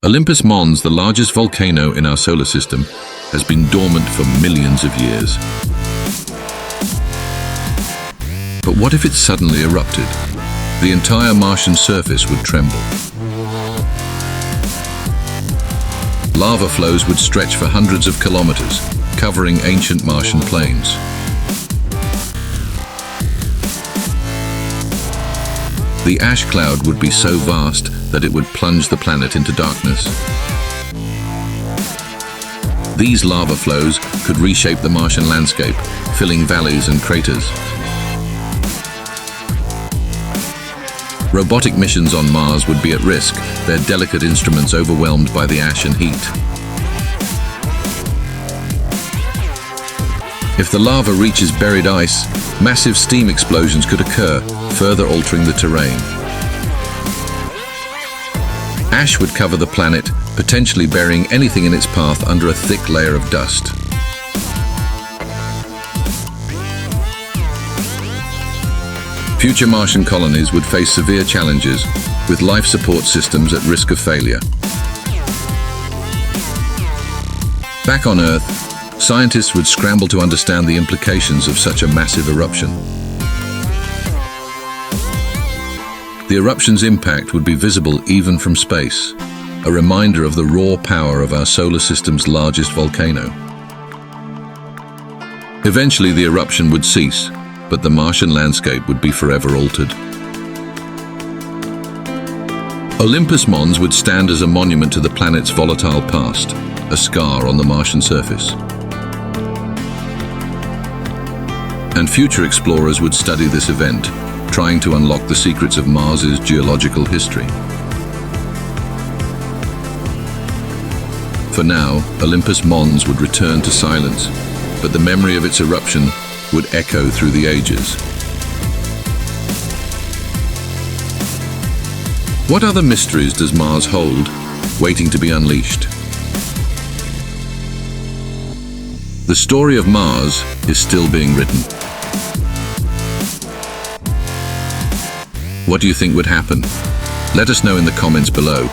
Olympus Mons, the largest volcano in our solar system, has been dormant for millions of years. But what if it suddenly erupted? The entire Martian surface would tremble. Lava flows would stretch for hundreds of kilometers, covering ancient Martian plains. The ash cloud would be so vast that it would plunge the planet into darkness. These lava flows could reshape the Martian landscape, filling valleys and craters. Robotic missions on Mars would be at risk, their delicate instruments overwhelmed by the ash and heat. If the lava reaches buried ice, massive steam explosions could occur, further altering the terrain. Ash would cover the planet, potentially burying anything in its path under a thick layer of dust. Future Martian colonies would face severe challenges, with life support systems at risk of failure. Back on Earth, scientists would scramble to understand the implications of such a massive eruption. The eruption's impact would be visible even from space, a reminder of the raw power of our solar system's largest volcano. Eventually, the eruption would cease, but the Martian landscape would be forever altered. Olympus Mons would stand as a monument to the planet's volatile past, a scar on the Martian surface. And future explorers would study this event, trying to unlock the secrets of Mars's geological history. For now, Olympus Mons would return to silence, but the memory of its eruption would echo through the ages. What other mysteries does Mars hold, waiting to be unleashed? The story of Mars is still being written. What do you think would happen? Let us know in the comments below.